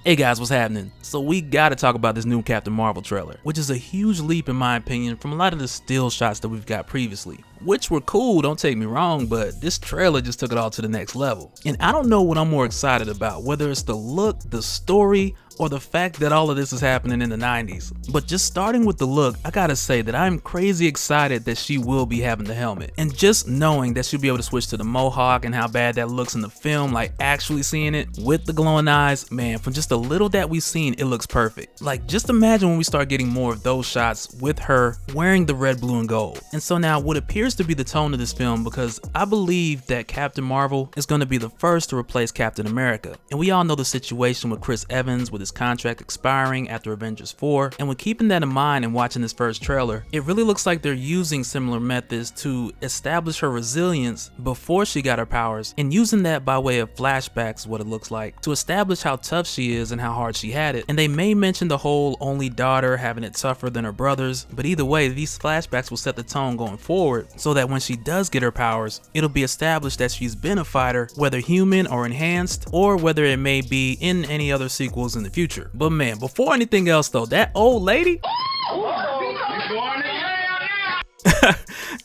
Hey guys, what's happening? So we gotta talk about this new Captain Marvel trailer, which is a huge leap in my opinion from a lot of the still shots that we've got previously, which were cool, don't take me wrong, but this trailer just took it all to the next level. And I don't know what I'm more excited about, whether it's the look, the story, or the fact that all of this is happening in the 90s. But just starting with the look, I gotta say that I'm crazy excited that she will be having the helmet. And just knowing that she'll be able to switch to the mohawk and how bad that looks in the film, like actually seeing it with the glowing eyes, man, from just a little that we've seen, it looks perfect. Like just imagine when we start getting more of those shots with her wearing the red, blue, and gold. And so now what appears to be the tone of this film, because I believe that Captain Marvel is gonna be the first to replace Captain America. And we all know the situation with Chris Evans with his contract expiring after Avengers 4, and with keeping that in mind and watching this first trailer, it really looks like they're using similar methods to establish her resilience before she got her powers, and using that by way of flashbacks, what it looks like, to establish how tough she is and how hard she had it. And they may mention the whole only daughter having it tougher than her brothers, but either way, these flashbacks will set the tone going forward so that when she does get her powers, it'll be established that she's been a fighter, whether human or enhanced, or whether it may be in any other sequels in the future. But man, before anything else though, that old lady,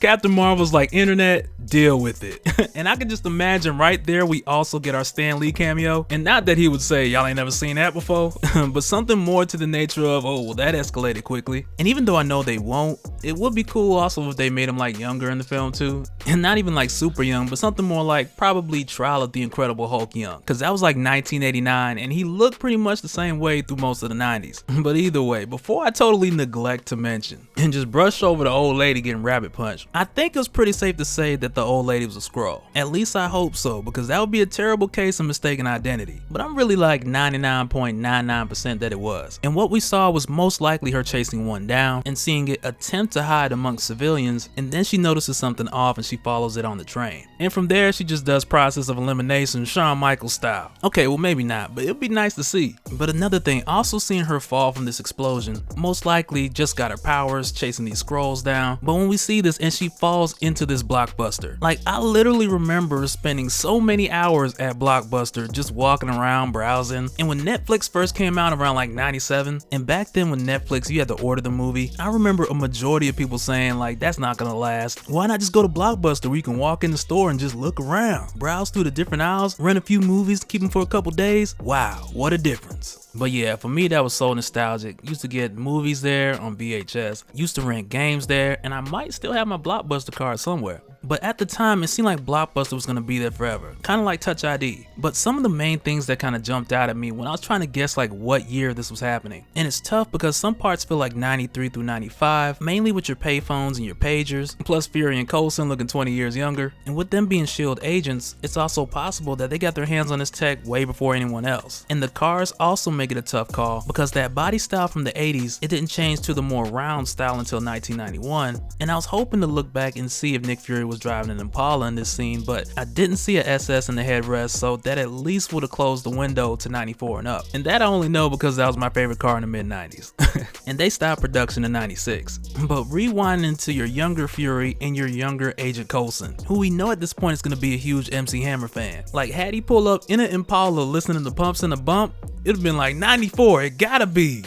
Captain Marvel's like, internet, deal with it. And I can just imagine right there we also get our Stan Lee cameo, and not that he would say y'all ain't never seen that before, but something more to the nature of, oh well, that escalated quickly. And even though I know they won't, it would be cool also if they made him like younger in the film too, and not even like super young, but something more like probably Trial of the Incredible Hulk young, because that was like 1989 and he looked pretty much the same way through most of the 90s. But either way, before I totally neglect to mention and just brush over the old lady getting rabbit punched, I think it was pretty safe to say that the old lady was a Skrull. At least I hope so, because that would be a terrible case of mistaken identity. But I'm really like 99.99% that it was. And what we saw was most likely her chasing one down and seeing it attempt to hide amongst civilians, and then she notices something off and she follows it on the train. And from there she just does process of elimination Shawn Michaels style. Okay, well maybe not, but it'd be nice to see. But another thing, also seeing her fall from this explosion, most likely just got her powers chasing these Skrulls down. But when we see this and she falls into this Blockbuster, like I literally remember spending so many hours at Blockbuster just walking around browsing. And when Netflix first came out around like 97, and back then when Netflix you had to order the movie, I remember a majority of people saying like, that's not gonna last. Why not just go to Blockbuster where you can walk in the store and just look around, browse through the different aisles, rent a few movies, keep them for a couple days? Wow, what a difference. But yeah, for me that was so nostalgic. Used to get movies there on VHS, used to rent games there, and I might still have my Blockbuster card somewhere. But at the time, it seemed like Blockbuster was gonna be there forever, kind of like Touch ID. But some of the main things that kind of jumped out at me when I was trying to guess like what year this was happening. And it's tough because some parts feel like 93 through 95, mainly with your payphones and your pagers, plus Fury and Coulson looking 20 years younger. And with them being S.H.I.E.L.D. agents, it's also possible that they got their hands on this tech way before anyone else. And the cars also make it a tough call, because that body style from the 80s, it didn't change to the more round style until 1991. And I was hoping to look back and see if Nick Fury was driving an Impala in this scene, but I didn't see a SS in the headrest, so that at least would have closed the window to 94 and up. And that I only know because that was my favorite car in the mid 90s. And they stopped production in 96. But rewinding to your younger Fury and your younger Agent Coulson, who we know at this point is going to be a huge MC Hammer fan. Like had he pull up in an Impala listening to Pumps in a Bump, it'd have been like 94, it gotta be.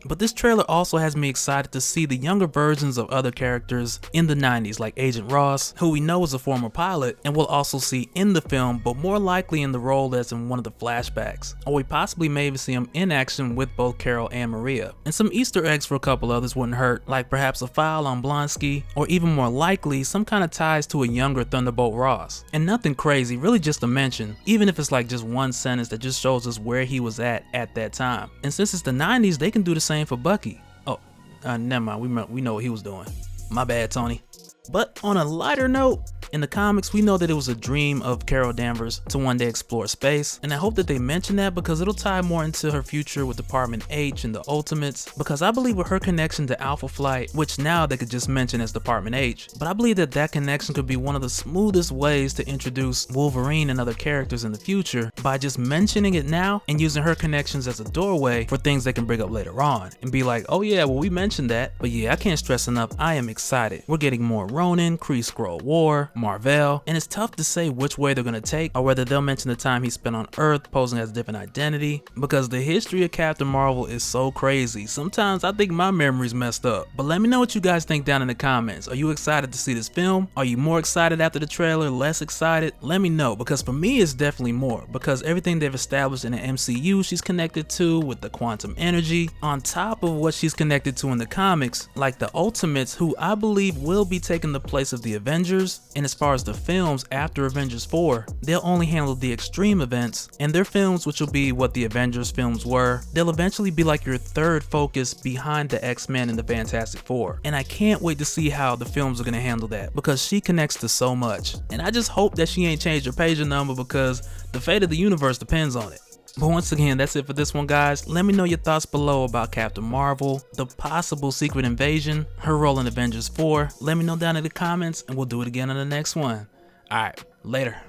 But this trailer also has me excited to see the younger versions of other characters in the 90s, like Agent Ross, who we know is a former pilot and we'll also see in the film, but more likely in the role that's in one of the flashbacks. Or we possibly may even see him in action with both Carol and Maria. And some Easter eggs for a couple others wouldn't hurt, like perhaps a file on Blonsky, or even more likely some kind of ties to a younger Thunderbolt Ross. And nothing crazy, really just a mention, even if it's like just one sentence that just shows us where he was at that time. And since it's the 90s, they can do the same for Bucky. Oh, never mind, we know what he was doing. My bad, Tony. But on a lighter note, in the comics, we know that it was a dream of Carol Danvers to one day explore space, and I hope that they mention that because it'll tie more into her future with Department H and the Ultimates, because I believe with her connection to Alpha Flight, which now they could just mention as Department H, but I believe that that connection could be one of the smoothest ways to introduce Wolverine and other characters in the future by just mentioning it now and using her connections as a doorway for things they can bring up later on and be like, oh yeah, well we mentioned that, but yeah, I can't stress enough, I am excited. We're getting more Ronin, Kree Skrull War, mar-vell, and it's tough to say which way they're gonna take, or whether they'll mention the time he spent on Earth posing as a different identity, because the history of Captain Marvel is so crazy. Sometimes I think my memory's messed up. But let me know what you guys think down in the comments. Are you excited to see this film? Are you more excited after the trailer, less excited? Let me know, because for me it's definitely more, because everything they've established in the MCU she's connected to with the quantum energy, on top of what she's connected to in the comics, like the Ultimates, who I believe will be taking the place of the Avengers. And as far as the films after Avengers 4, they'll only handle the extreme events, and their films, which will be what the Avengers films were, they'll eventually be like your third focus behind the X-Men and the Fantastic Four. And I can't wait to see how the films are gonna handle that, because she connects to so much. And I just hope that she ain't changed her pager number, because the fate of the universe depends on it. But once again, that's it for this one, guys. Let me know your thoughts below about Captain Marvel, the possible secret invasion, her role in Avengers 4. Let me know down in the comments, and we'll do it again on the next one. Alright, later.